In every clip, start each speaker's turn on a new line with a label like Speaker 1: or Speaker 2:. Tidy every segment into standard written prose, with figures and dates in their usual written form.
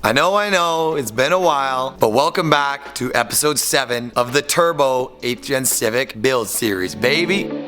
Speaker 1: I know, it's been a while, but welcome back to episode 7 of the Turbo 8th Gen Civic build series, baby.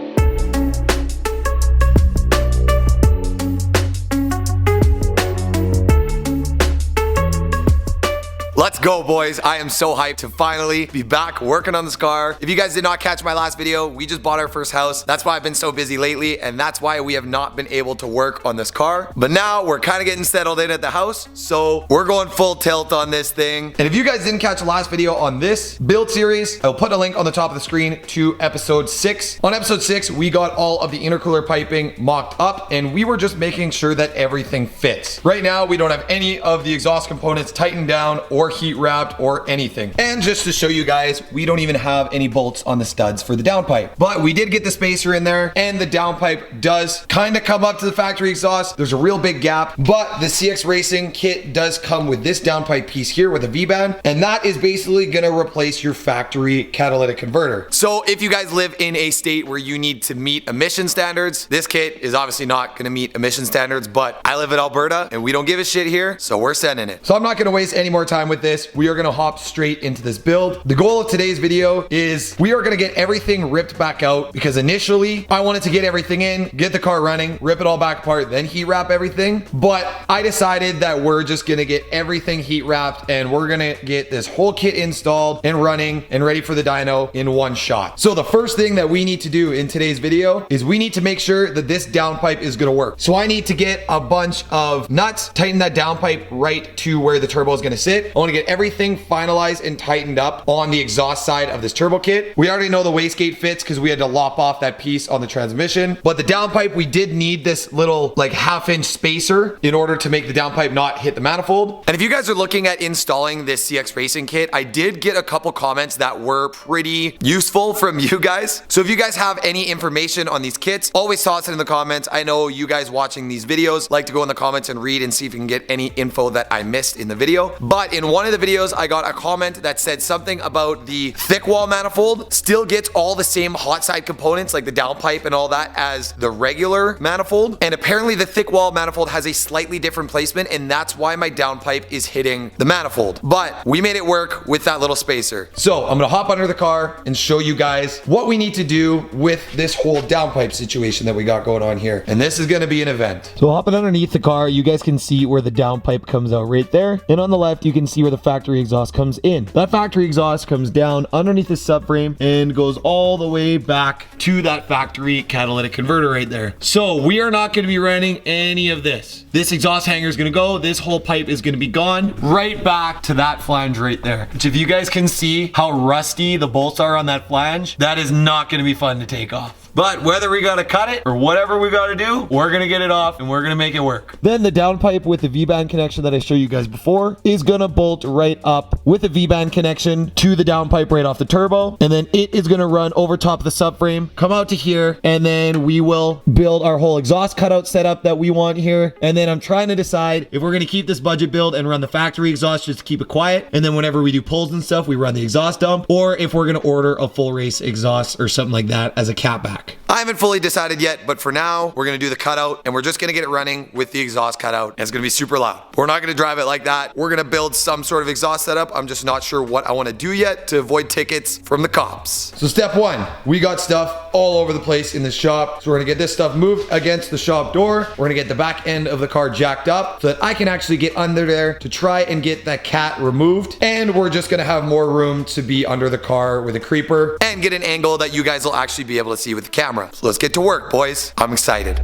Speaker 1: Let's go, boys. I am so hyped to finally be back working on this car. If you guys did not catch my last video, we just bought our first house. That's why I've been so busy lately, and that's why we have not been able to work on this car. But now we're kind of getting settled in at the house, so we're going full tilt on this thing. And if you guys didn't catch the last video on this build series, I'll put a link on the top of the screen to episode 6. On episode 6, we got all of the intercooler piping mocked up, and we were just making sure that everything fits. Right now, we don't have any of the exhaust components tightened down or heat wrapped or anything. And just to show you guys, we don't even have any bolts on the studs for the downpipe. But we did get the spacer in there, and the downpipe does kind of come up to the factory exhaust. There's a real big gap, but the CX Racing kit does come with this downpipe piece here with a V-band, and that is basically gonna replace your factory catalytic converter. So if you guys live in a state where you need to meet emission standards, this kit is obviously not gonna meet emission standards, but I live in Alberta and we don't give a shit here, so we're sending it. So I'm not gonna waste any more time with this. We are gonna hop straight into this build. The goal of today's video is we are gonna get everything ripped back out, because initially I wanted to get everything in, get the car running, rip it all back apart, then heat wrap everything. But I decided that we're just gonna get everything heat wrapped and we're gonna get this whole kit installed and running and ready for the dyno in one shot. So the first thing that we need to do in today's video is we need to make sure that this downpipe is gonna work. So I need to get a bunch of nuts, tighten that downpipe right to where the turbo is gonna sit. I wanna get everything finalized and tightened up on the exhaust side of this turbo kit. We already know the wastegate fits because we had to lop off that piece on the transmission, but the downpipe, we did need this little like half-inch spacer in order to make the downpipe not hit the manifold. And if you guys are looking at installing this CX Racing kit, I did get a couple comments that were pretty useful from you guys. So if you guys have any information on these kits, always toss it in the comments. I know you guys watching these videos like to go in the comments and read and see if you can get any info that I missed in the video. But in one of the videos, I got a comment that said something about the thick wall manifold still gets all the same hot side components like the downpipe and all that as the regular manifold. And apparently the thick wall manifold has a slightly different placement, and that's why my downpipe is hitting the manifold. But we made it work with that little spacer. So I'm gonna hop under the car and show you guys what we need to do with this whole downpipe situation that we got going on here. And this is gonna be an event.
Speaker 2: So hopping underneath the car, you guys can see where the downpipe comes out right there. And on the left, you can see where the factory exhaust comes in. That factory exhaust comes down underneath the subframe and goes all the way back to that factory catalytic converter right there. So we are not going to be running any of this. This exhaust hanger is going to go. This whole pipe is going to be gone right back to that flange right there. Which, if you guys can see how rusty the bolts are on that flange, that is not going to be fun to take off. But whether we gotta cut it or whatever we gotta do, we're gonna get it off and we're gonna make it work. Then the downpipe with the V-band connection that I showed you guys before is gonna bolt right up with the V-band connection to the downpipe right off the turbo. And then it is gonna run over top of the subframe, come out to here, and then we will build our whole exhaust cutout setup that we want here. And then I'm trying to decide if we're gonna keep this budget build and run the factory exhaust just to keep it quiet. And then whenever we do pulls and stuff, we run the exhaust dump, or if we're gonna order a full race exhaust or something like that as a catback.
Speaker 1: I haven't fully decided yet, but for now, we're gonna do the cutout and we're just gonna get it running with the exhaust cutout. And it's gonna be super loud. We're not gonna drive it like that. We're gonna build some sort of exhaust setup. I'm just not sure what I wanna do yet to avoid tickets from the cops.
Speaker 3: So step one, we got stuff all over the place in the shop. So we're gonna get this stuff moved against the shop door. We're gonna get the back end of the car jacked up so that I can actually get under there to try and get that cat removed. And we're just gonna have more room to be under the car with a creeper
Speaker 1: and get an angle that you guys will actually be able to see with the camera. So let's get to work, boys. I'm excited.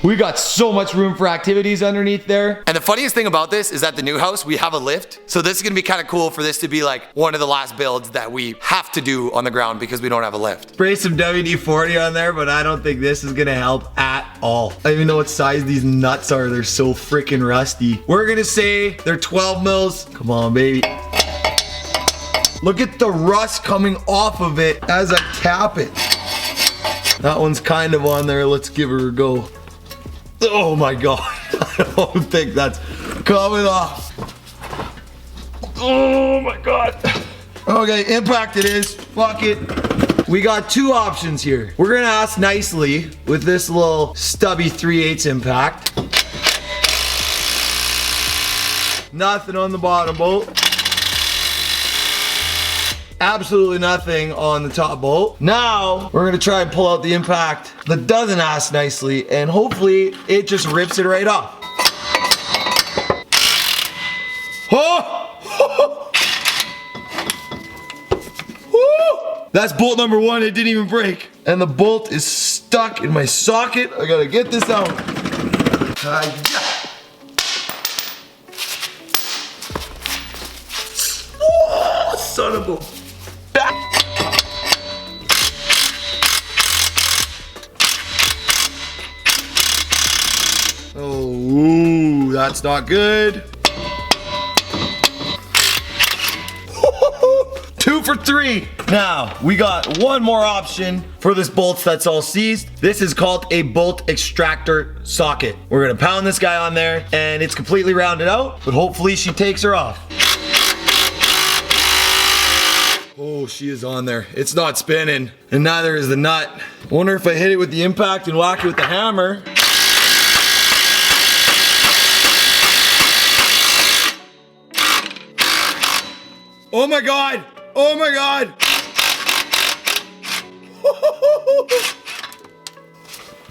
Speaker 3: We got so much room for activities underneath there.
Speaker 1: And the funniest thing about this is that the new house, we have a lift. So this is gonna be kind of cool for this to be like one of the last builds that we have to do on the ground because we don't have a lift.
Speaker 2: Spray some WD-40 on there, but I don't think this is gonna help at all. I don't even know what size these nuts are. They're so freaking rusty. We're gonna say they're 12 mils. Come on, baby.
Speaker 3: Look at the rust coming off of it as I tap it.
Speaker 2: That one's kind of on there. Let's give her a go. Oh my God. I don't think that's coming off. Oh my God.
Speaker 3: Okay, impact it is. Fuck it.
Speaker 2: we got two options here. We're gonna ask nicely with this little stubby 3/8 impact. Nothing on the bottom bolt. Absolutely nothing on the top bolt. Now, we're gonna try and pull out the impact that doesn't ask nicely, and hopefully it just rips it right off. Oh! That's bolt number one, it didn't even break. And the bolt is stuck in my socket. I gotta get this out. Yeah. Oh, son of a... Oh, ooh, that's not good. 2 for 3. Now, we got one more option for this bolt that's all seized. This is called a bolt extractor socket. We're gonna pound this guy on there and it's completely rounded out, but hopefully she takes her off. Oh, she is on there. It's not spinning, and neither is the nut. I wonder if I hit it with the impact and whack it with the hammer. Oh my God! Oh my God!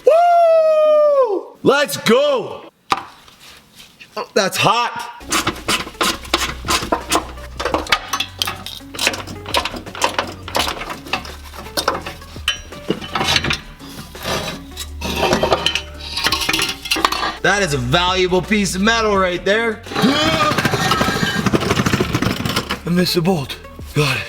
Speaker 2: Woo! Let's go! Oh, that's hot. That is a valuable piece of metal right there. I missed a bolt. Got it.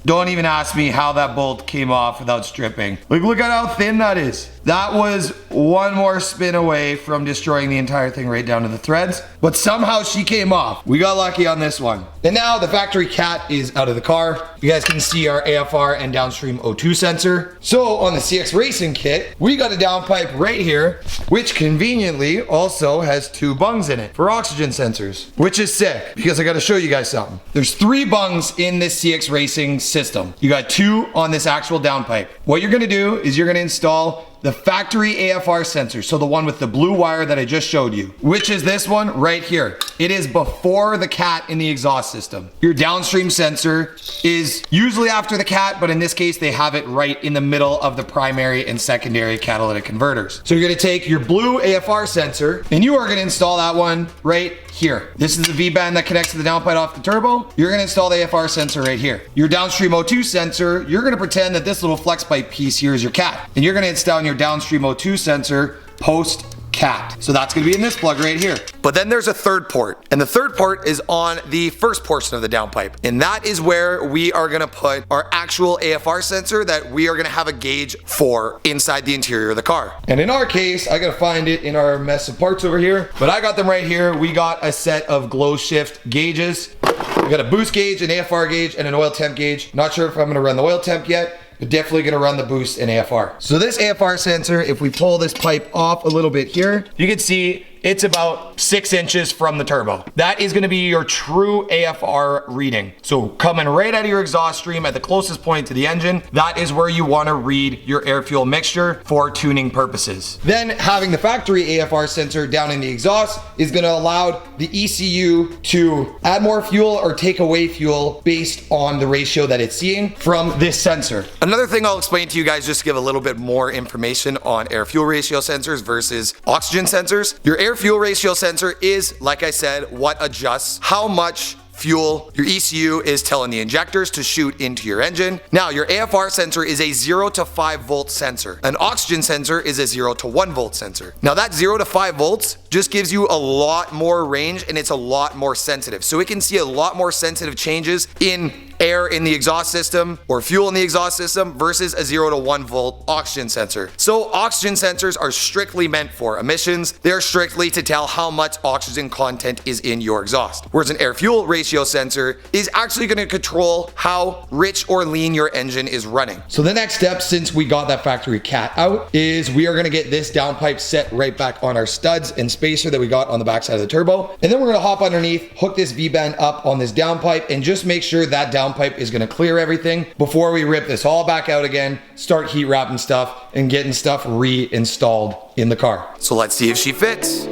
Speaker 2: Don't even ask me how that bolt came off without stripping. Like, look at how thin that is. That was one more spin away from destroying the entire thing right down to the threads. But somehow she came off. We got lucky on this one. And now the factory cat is out of the car. You guys can see our AFR and downstream O2 sensor. So on the CX Racing kit, we got a downpipe right here, which conveniently also has 2 bungs in it for oxygen sensors, which is sick because I got to show you guys something. There's 3 bungs in this CX Racing system. You got 2 on this actual downpipe. What you're going to do is you're going to install the factory AFR sensor, so the one with the blue wire that I just showed you, which is this one right here. It is before the cat in the exhaust system. Your downstream sensor is usually after the cat, but in this case, they have it right in the middle of the primary and secondary catalytic converters. So you're gonna take your blue AFR sensor and you are gonna install that one right here. This is the V-band that connects to the downpipe off the turbo. You're gonna install the AFR sensor right here. Your downstream O2 sensor, you're gonna pretend that this little flex pipe piece here is your cat. And you're gonna install your downstream O2 sensor post cat. So that's gonna be in this plug right here.
Speaker 1: But then there's a third port, and the third port is on the first portion of the downpipe. And that is where we are gonna put our actual AFR sensor that we are gonna have a gauge for inside the interior of the car.
Speaker 3: And in our case, I gotta find it in our mess of parts over here, but I got them right here. We got a set of glow shift gauges. We got a boost gauge, an AFR gauge, and an oil temp gauge. Not sure if I'm gonna run the oil temp yet, but definitely gonna run the boost and AFR. So this AFR sensor, if we pull this pipe off a little bit here, you can see it's about 6 inches from the turbo. That is gonna be your true AFR reading. So coming right out of your exhaust stream at the closest point to the engine, that is where you wanna read your air fuel mixture for tuning purposes. Then having the factory AFR sensor down in the exhaust is gonna allow the ECU to add more fuel or take away fuel based on the ratio that it's seeing from this sensor.
Speaker 1: Another thing I'll explain to you guys just to give a little bit more information on air fuel ratio sensors versus oxygen sensors. Your air fuel ratio sensor is, like I said, what adjusts how much fuel your ECU is telling the injectors to shoot into your engine. Now, your AFR sensor is a 0 to 5 volt sensor. An oxygen sensor is a 0 to 1 volt sensor. Now, that 0 to 5 volts just gives you a lot more range and it's a lot more sensitive. So it can see a lot more sensitive changes in air in the exhaust system or fuel in the exhaust system versus a 0 to 1 volt oxygen sensor. So oxygen sensors are strictly meant for emissions. They're strictly to tell how much oxygen content is in your exhaust. Whereas an air fuel ratio sensor is actually going to control how rich or lean your engine is running.
Speaker 3: So the next step, since we got that factory cat out, is we are going to get this downpipe set right back on our studs and spacer that we got on the backside of the turbo. And then we're going to hop underneath, hook this V-band up on this downpipe and just make sure that downpipe downpipe is gonna clear everything before we rip this all back out again, start heat wrapping stuff and getting stuff reinstalled in the car.
Speaker 1: So let's see if she fits.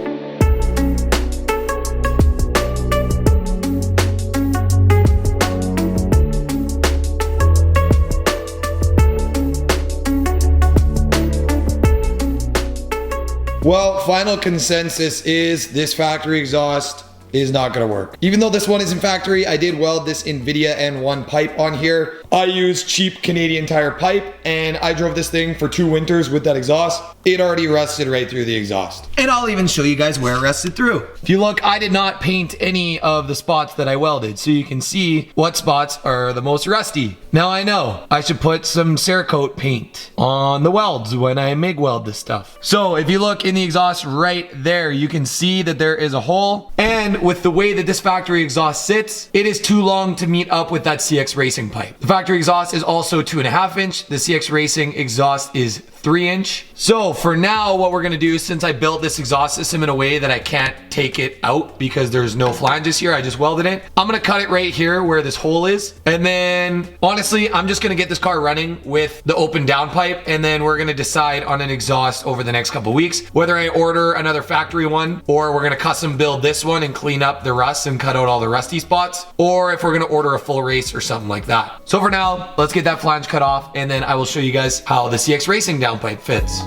Speaker 3: Well, final consensus is this factory exhaust is not gonna work. Even though this one isn't factory, I did weld this Nvidia N1 pipe on here. I used cheap Canadian Tire pipe and I drove this thing for 2 winters with that exhaust. It already rusted right through the exhaust.
Speaker 2: And I'll even show you guys where it rusted through. If you look, I did not paint any of the spots that I welded, so you can see what spots are the most rusty. Now I know I should put some Cerakote paint on the welds when I MIG weld this stuff. So if you look in the exhaust right there, you can see that there is a hole. And with the way that this factory exhaust sits, it is too long to meet up with that CX Racing pipe. The factory exhaust is also 2.5 inch. The CX Racing exhaust is 3 inch. So for now, what we're gonna do, since I built this exhaust system in a way that I can't take it out because there's no flanges here, I just welded it. I'm gonna cut it right here where this hole is. And then honestly, I'm just gonna get this car running with the open downpipe, and then we're gonna decide on an exhaust over the next couple weeks, whether I order another factory one, or we're gonna custom build this one and clean up the rust and cut out all the rusty spots, or if we're gonna order a full race or something like that. So for now, let's get that flange cut off, and then I will show you guys how the CX Racing downpipe fits.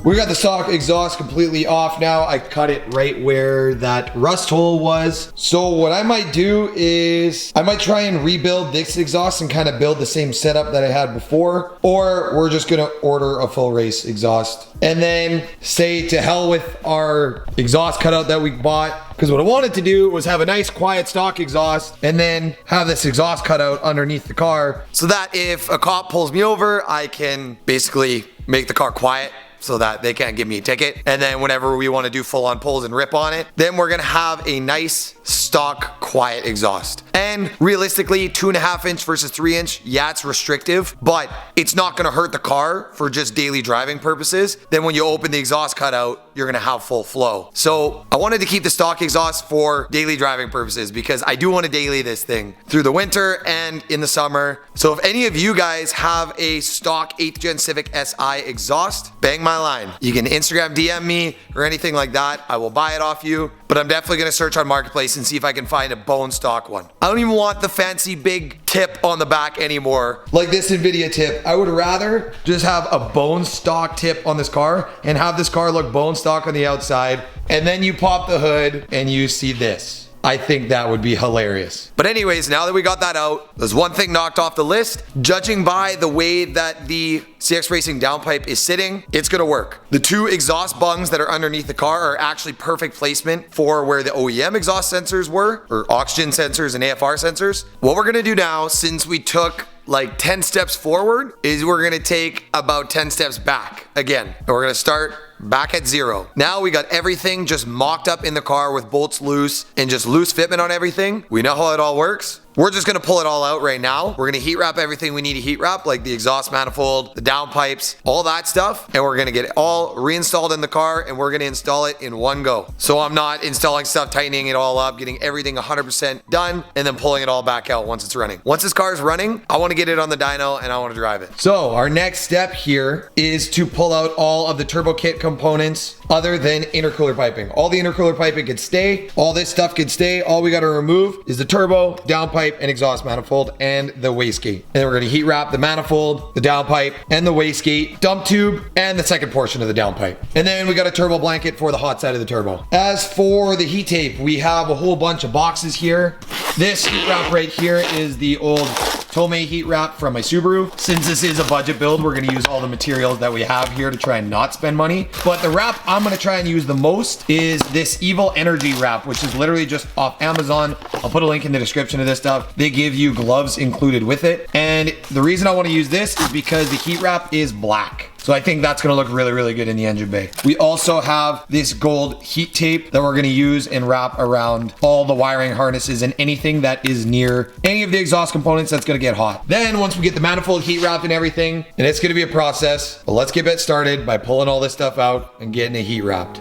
Speaker 3: We got the stock exhaust completely off now. I cut it right where that rust hole was. So what I might do is I might try and rebuild this exhaust and kind of build the same setup that I had before, or we're just gonna order a full race exhaust and then say to hell with our exhaust cutout that we bought. Because what I wanted to do was have a nice quiet stock exhaust and then have this exhaust cutout underneath the car,
Speaker 1: So that if a cop pulls me over, I can basically make the car quiet so that they can't give me a ticket. And then whenever we want to do full on pulls and rip on it, then we're gonna have a nice stock quiet exhaust. And realistically, 2.5 inch versus 3 inch, yeah, it's restrictive, but it's not gonna hurt the car for just daily driving purposes. Then when you open the exhaust cutout, you're gonna have full flow. So I wanted to keep the stock exhaust for daily driving purposes because I do want to daily this thing through the winter and in the summer. So if any of you guys have a stock 8th gen Civic SI exhaust, bang my line. You can Instagram DM me or anything like that. I will buy it off you, but I'm definitely gonna search on Marketplace and see if I can find a bone stock one. I don't even want the fancy big tip on the back anymore.
Speaker 3: like this Nvidia tip. I would rather just have a bone stock tip on this car and have this car look bone stock on the outside, and then you pop the hood and you see this. I think that would be hilarious.
Speaker 1: But anyways, now that we got that out, there's one thing knocked off the list. Judging by the way that the CX Racing downpipe is sitting, it's gonna work. The 2 exhaust bungs that are underneath the car are actually perfect placement for where the OEM exhaust sensors were, or oxygen sensors and AFR sensors. What we're gonna do now, since we took like 10 steps forward, is we're gonna take about 10 steps back again. And we're gonna start back at 0. Now we got everything just mocked up in the car with bolts loose and just loose fitment on everything. We know how it all works. We're just gonna pull it all out right now. We're gonna heat wrap everything we need to heat wrap, like the exhaust manifold, the downpipes, all that stuff. And we're gonna get it all reinstalled in the car, and we're gonna install it in one go. So I'm not installing stuff, tightening it all up, getting everything 100% done, and then pulling it all back out once it's running. Once this car is running, I wanna get it on the dyno and I wanna drive it.
Speaker 3: So our next step here is to pull out all of the turbo kit components other than intercooler piping. All the intercooler piping can stay. All this stuff can stay. All we gotta remove is the turbo, downpipe, and exhaust manifold and the wastegate. And then we're gonna heat wrap the manifold, the downpipe, and the wastegate, dump tube, and the second portion of the downpipe. And then we got a turbo blanket for the hot side of the turbo. As for the heat tape, we have a whole bunch of boxes here. This heat wrap right here is the old Tomei heat wrap from my Subaru. Since this is a budget build, we're gonna use all the materials that we have here to try and not spend money. But the wrap I'm gonna try and use the most is this Evil Energy wrap, which is literally just off Amazon. I'll put a link in the description of this stuff. They give you gloves included with it. And the reason I wanna use this is because the heat wrap is black. So I think that's gonna look really, really good in the engine bay. We also have this gold heat tape that we're gonna use and wrap around all the wiring harnesses and anything that is near any of the exhaust components that's gonna get hot. Then once we get the manifold heat wrapped and everything, and it's gonna be a process, but let's get it started by pulling all this stuff out and getting it heat wrapped.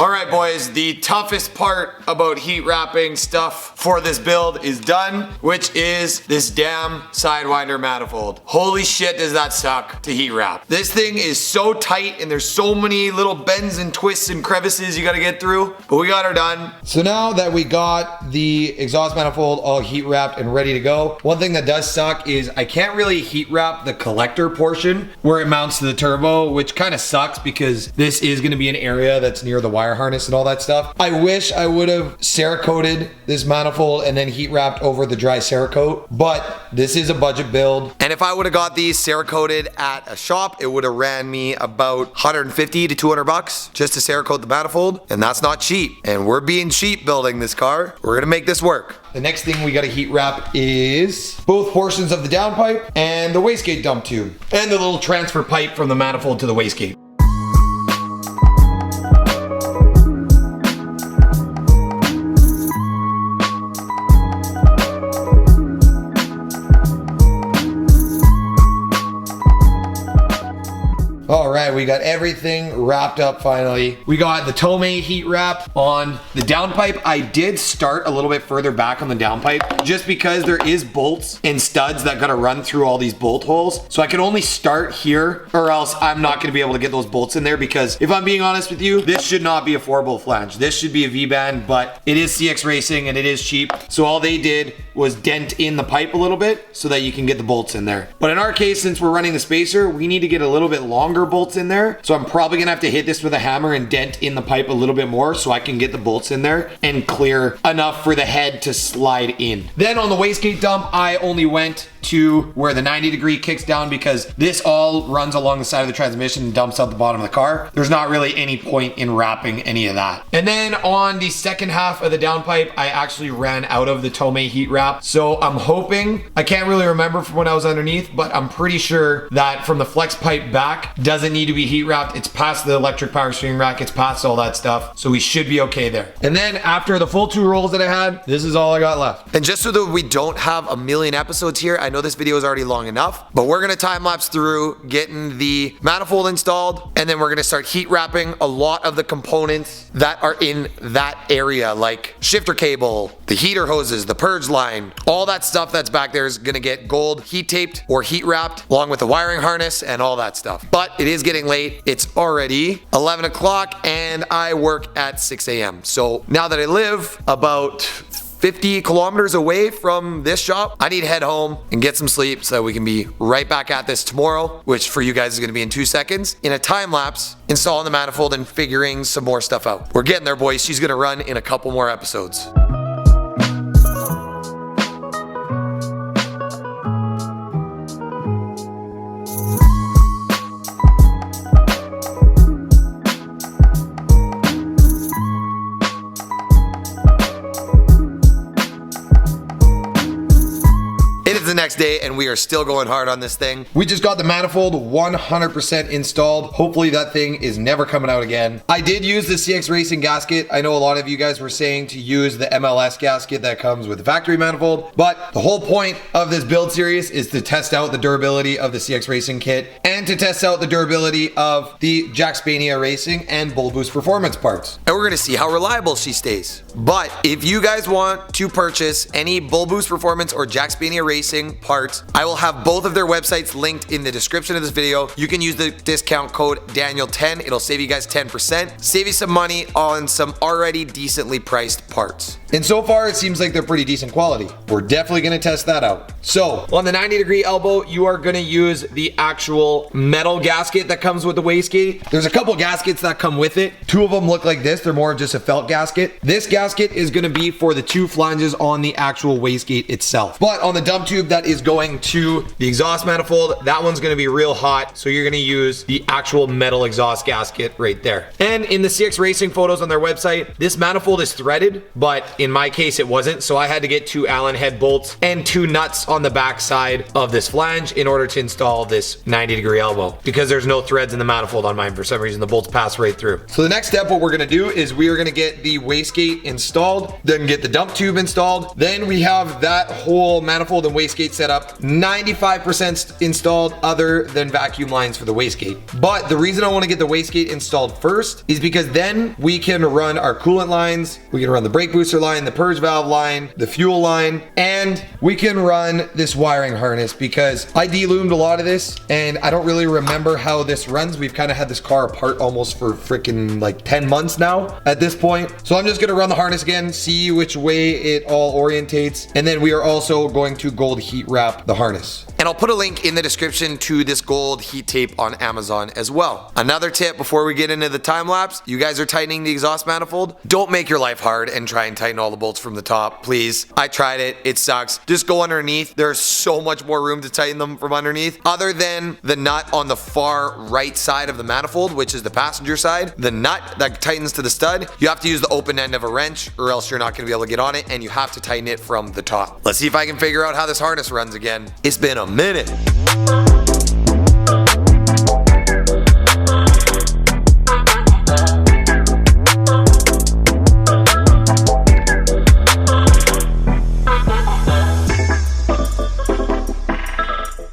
Speaker 1: All right, boys, the toughest part about heat wrapping stuff for this build is done, which is this damn sidewinder manifold. Holy shit, does that suck to heat wrap. This thing is so tight and there's so many little bends and twists and crevices you gotta get through, but we got her done.
Speaker 3: So now that we got the exhaust manifold all heat wrapped and ready to go, one thing that does suck is I can't really heat wrap the collector portion where it mounts to the turbo, which kind of sucks because this is gonna be an area that's near the wire harness and all that stuff. I wish I would have Cerakoted this manifold and then heat wrapped over the dry Cerakote, but this is a budget build.
Speaker 1: And if I would have got these Cerakoted at a shop, it would have ran me about 150 to 200 bucks just to Cerakote the manifold, and that's not cheap. And we're being cheap building this car. We're gonna make this work.
Speaker 3: The next thing we gotta heat wrap is both portions of the downpipe and the wastegate dump tube, and the little transfer pipe from the manifold to the wastegate. All right, we got everything wrapped up finally. We got the Tomei heat wrap on the downpipe. I did start a little bit further back on the downpipe just because there is bolts and studs that gotta run through all these bolt holes. So I can only start here or else I'm not gonna be able to get those bolts in there, because if I'm being honest with you, this should not be a 4-bolt flange. This should be a V-band, but it is CX Racing and it is cheap. So all they did was dent in the pipe a little bit so that you can get the bolts in there. But in our case, since we're running the spacer, we need to get a little bit longer bolts in there. So I'm probably gonna have to hit this with a hammer and dent in the pipe a little bit more so I can get the bolts in there and clear enough for the head to slide in. Then on the wastegate dump, I only went to where the 90-degree kicks down because this all runs along the side of the transmission and dumps out the bottom of the car. There's not really any point in wrapping any of that. And then on the second half of the downpipe, I actually ran out of the Tomei heat wrap. So I'm hoping, I can't really remember from when I was underneath, but I'm pretty sure that from the flex pipe back doesn't need to be heat wrapped. It's past the electric power steering rack. It's past all that stuff. So we should be okay there. And then after the full 2 rolls that I had, this is all I got left.
Speaker 1: And just so that we don't have a million episodes here, I know this video is already long enough, but we're gonna time lapse through getting the manifold installed, and then we're gonna start heat wrapping a lot of the components that are in that area, like shifter cable, the heater hoses, the purge line, all that stuff that's back there is gonna get gold heat taped or heat wrapped along with the wiring harness and all that stuff. But it is getting late. It's already 11 o'clock and I work at 6 a.m. So now that I live about 50 kilometers away from this shop, I need to head home and get some sleep so that we can be right back at this tomorrow, which for you guys is gonna be in 2 seconds, in a time lapse, installing the manifold and figuring some more stuff out. We're getting there, boys. She's gonna run in a couple more episodes. The next day and we are still going hard on this thing.
Speaker 3: We just got the manifold 100% installed. Hopefully that thing is never coming out again. I did use the CX Racing gasket. I know a lot of you guys were saying to use the MLS gasket that comes with the factory manifold, but the whole point of this build series is to test out the durability of the CX Racing kit and to test out the durability of the Jackspania Racing and Bull Boost Performance parts.
Speaker 1: And we're gonna see how reliable she stays. But if you guys want to purchase any Bull Boost Performance or Jackspania Racing Wastegate parts. I will have both of their websites linked in the description of this video. You can use the discount code Daniel10. It'll save you guys 10%. Save you some money on some already decently priced parts.
Speaker 3: And so far, it seems like they're pretty decent quality. We're definitely gonna test that out. So,
Speaker 2: on the 90-degree elbow, you are gonna use the actual metal gasket that comes with the wastegate.
Speaker 3: there's a couple gaskets that come with it. Two of them look like this. They're more of just a felt gasket.
Speaker 2: This gasket is gonna be for the two flanges on the actual wastegate itself.
Speaker 3: But on the dump tube that is going to
Speaker 2: The exhaust manifold, that one's gonna be real hot, so you're gonna use the actual metal exhaust gasket right there. And in the CX Racing photos on their website, this manifold is threaded, but in my case it wasn't, so I had to get 2 Allen head bolts and 2 nuts on the back side of this flange in order to install this 90-degree elbow, because there's no threads in the manifold on mine. For some reason, the bolts pass right through.
Speaker 3: So the next step, what we're gonna do is we are gonna get the wastegate installed, then get the dump tube installed. Then we have that whole manifold and wastegate set up 95% installed, other than vacuum lines for the wastegate. But the reason I wanna get the wastegate installed first is because then we can run our coolant lines, we can run the brake booster line, the purge valve line, the fuel line, and we can run this wiring harness, because I de-loomed a lot of this and I don't really remember how this runs. We've kind of had this car apart almost for freaking like 10 months now at this point. So I'm just gonna run the harness again, see which way it all orientates, and then we are also going to gold heat wrap the harness.
Speaker 1: And I'll put a link in the description to this gold heat tape on Amazon as well. Another tip before we get into the time lapse, you guys are tightening the exhaust manifold. Don't make your life hard and try and tighten all the bolts from the top, please. I tried it, it sucks. Just go underneath. There's so much more room to tighten them from underneath. Other than the nut on the far right side of the manifold, which is the passenger side, the nut that tightens to the stud, you have to use the open end of a wrench or else you're not gonna be able to get on it, and you have to tighten it from the top. Let's see if I can figure out how this harness runs again. It's been a minute.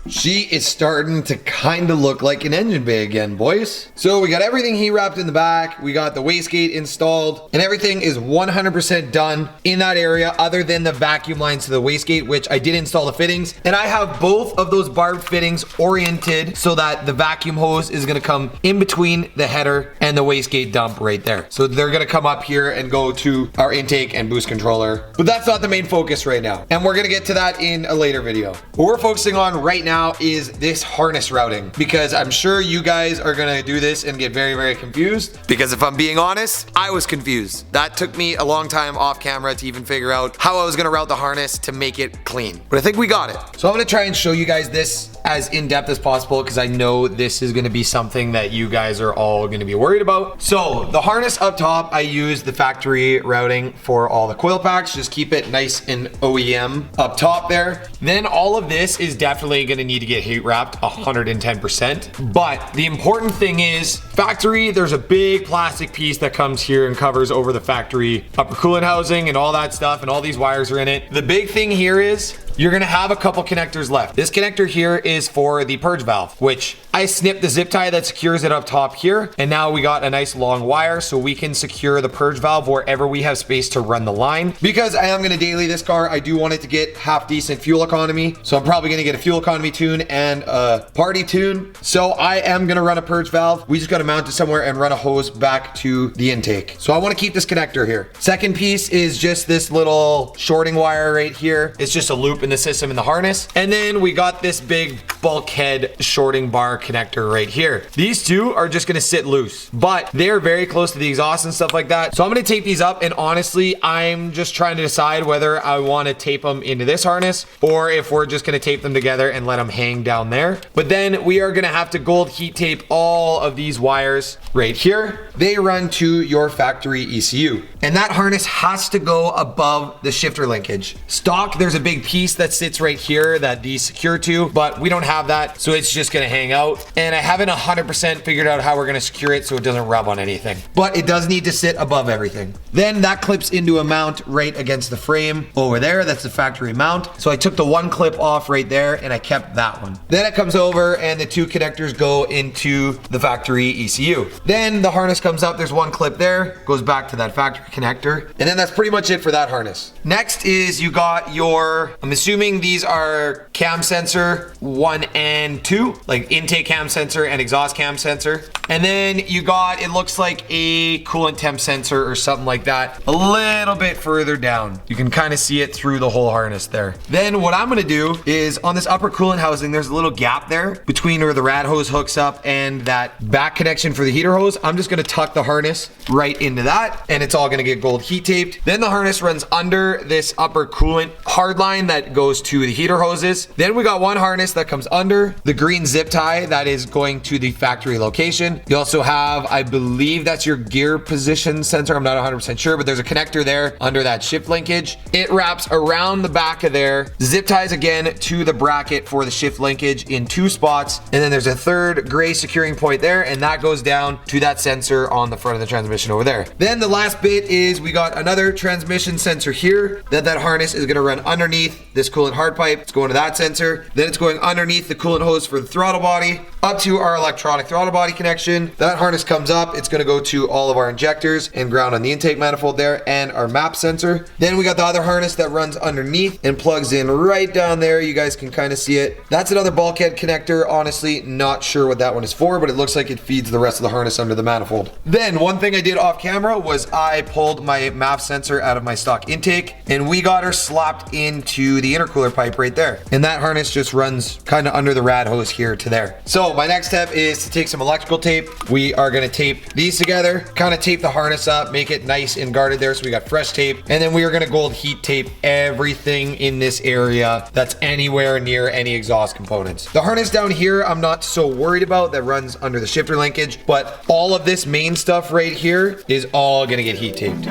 Speaker 3: She is starting to kind of look like an engine bay again, boys. So we got everything heat wrapped in the back. We got the wastegate installed, and everything is 100% done in that area, other than the vacuum lines to the wastegate, which I did install the fittings. And I have both of those barbed fittings oriented so that the vacuum hose is gonna come in between the header and the wastegate dump right there. So they're gonna come up here and go to our intake and boost controller. But that's not the main focus right now. And we're gonna get to that in a later video. What we're focusing on right now is this harness routing, because I'm sure you guys are gonna do this and get very, very confused.
Speaker 1: Because if I'm being honest, I was confused. That took me a long time off camera to even figure out how I was gonna route the harness to make it clean. But I think we got it.
Speaker 3: So I'm gonna try and show you guys this as in-depth as possible, because I know this is gonna be something that you guys are all gonna be worried about. So the harness up top, I use the factory routing for all the coil packs. Just keep it nice and OEM up top there. Then all of this is definitely gonna need to get heat wrapped 110%. But the important thing is factory, there's a big plastic piece that comes here and covers over the factory upper coolant housing and all that stuff, and all these wires are in it. The big thing here is you're gonna have a couple connectors left. This connector here is for the purge valve, which I snipped the zip tie that secures it up top here, and now we got a nice long wire so we can secure the purge valve wherever we have space to run the line. Because I am gonna daily this car, I do want it to get half decent fuel economy, so I'm probably gonna get a fuel economy tune and a party tune. So I am gonna run a purge valve. We just gotta mount it somewhere and run a hose back to the intake. So I wanna keep this connector here. Second piece is just this little shorting wire right here. It's just a loop in the system in the harness. And then we got this big bulkhead shorting bar connector right here. These two are just gonna sit loose, but they're very close to the exhaust and stuff like that. So I'm gonna tape these up, and honestly, I'm just trying to decide whether I wanna tape them into this harness or if we're just gonna tape them together and let them hang down there. But then we are gonna have to gold heat tape all of these wires right here. They run to your factory ECU. And that harness has to go above the shifter linkage. Stock, there's a big piece that sits right here that these secure to, but we don't have that, so it's just gonna hang out. And I haven't 100% figured out how we're gonna secure it so it doesn't rub on anything. But it does need to sit above everything. Then that clips into a mount right against the frame over there. That's the factory mount. So I took the one clip off right there and I kept that one. Then it comes over and the two connectors go into the factory ECU. Then the harness comes up, there's one clip there, goes back to that factory connector. And then that's pretty much it for that harness. Next is you got your, I'm
Speaker 1: assuming these are cam sensor 1 and 2, like intake cam sensor and exhaust cam sensor. And then you got, it looks like a coolant temp sensor or something like that a little bit further down. You can kind of see it through the whole harness there. Then what I'm gonna do is on this upper coolant housing, there's a little gap there between where the rad hose hooks up and that back connection for the heater hose. I'm just gonna tuck the harness right into that, and it's all gonna get gold heat taped. Then the harness runs under this upper coolant hard line that goes to the heater hoses. Then we got one harness that comes under the green zip tie that is going to the factory location. You also have, I believe that's your gear position sensor. I'm not 100% sure, but there's a connector there under that shift linkage. It wraps around the back of there, zip ties again to the bracket for the shift linkage in 2 spots. And then there's a third gray securing point there, and that goes down to that sensor on the front of the transmission over there. Then the last bit is we got another transmission sensor here that harness is going to run underneath this coolant hard pipe. It's going to that sensor. Then it's going underneath the coolant hose for the throttle body up to our electronic throttle body connection. That harness comes up. It's going to go to all of our injectors and ground on the intake manifold there and our map sensor. Then we got the other harness that runs underneath and plugs in right down there. You guys can kind of see it. That's another bulkhead connector. Honestly, not sure what that one is for, but it looks like it feeds the rest of the harness under the manifold. Then one thing I did off camera was I pulled my map sensor out of my stock intake, and we got her slapped into the intercooler pipe right there. And that harness just runs kind of under the rad hose here to there. So my next step is to take some electrical tape. We are going to tape these together, kind of tape the harness up, make it nice and guarded there so we got fresh tape. And then we are going to gold heat tape everything in this area that's anywhere near any exhaust components. The harness down here I'm not so worried about, that runs under the shifter linkage, but all of this main stuff right here is all going to get heat taped.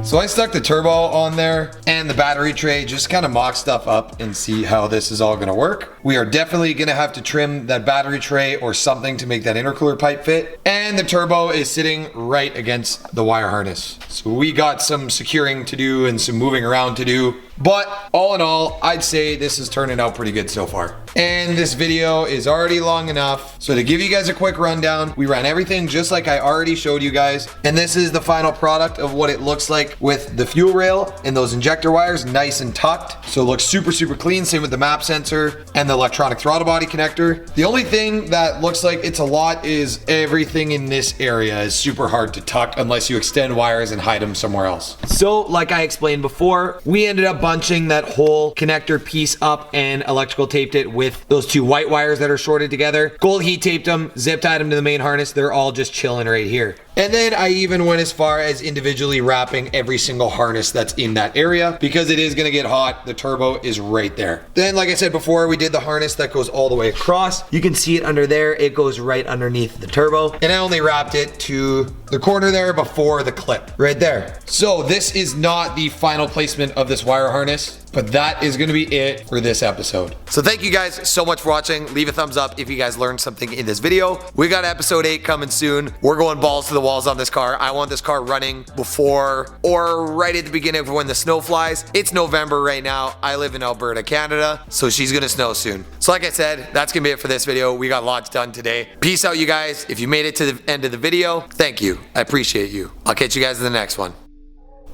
Speaker 1: So I stuck the turbo on there and the battery tray, just kind of mock stuff up and see how this is all gonna work. We are definitely gonna have to trim that battery tray or something to make that intercooler pipe fit. And the turbo is sitting right against the wire harness. So we got some securing to do and some moving around to do. But all in all, I'd say this is turning out pretty good so far. And this video is already long enough. So to give you guys a quick rundown, we ran everything just like I already showed you guys. And this is the final product of what it looks like with the fuel rail and those injector wires nice and tucked. So it looks super, super clean. Same with the map sensor and the electronic throttle body connector. The only thing that looks like it's a lot is everything in this area is super hard to tuck unless you extend wires and hide them somewhere else. So like I explained before, we ended up bunching that whole connector piece up and electrical taped it with those 2 white wires that are shorted together. Gold heat taped them, zip tied them to the main harness. They're all just chilling right here. And then I even went as far as individually wrapping every single harness that's in that area because it is gonna get hot. The turbo is right there. Then, like I said before, we did the harness that goes all the way across. You can see it under there. It goes right underneath the turbo. And I only wrapped it to the corner there before the clip, right there. So this is not the final placement of this wire harness, but that is gonna be it for this episode. So thank you guys so much for watching. Leave a thumbs up if you guys learned something in this video. We got episode 8 coming soon. We're going balls to the walls on this car. I want this car running before or right at the beginning of when the snow flies. It's November right now. I live in Alberta, Canada, so she's gonna snow soon. So like I said, that's gonna be it for this video. We got lots done today. Peace out, you guys. If you made it to the end of the video, thank you. I appreciate you. I'll catch you guys in the next one.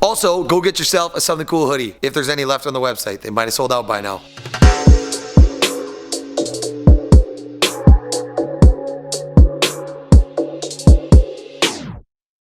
Speaker 1: Also, go get yourself a Something Cool hoodie if there's any left on the website. They might have sold out by now.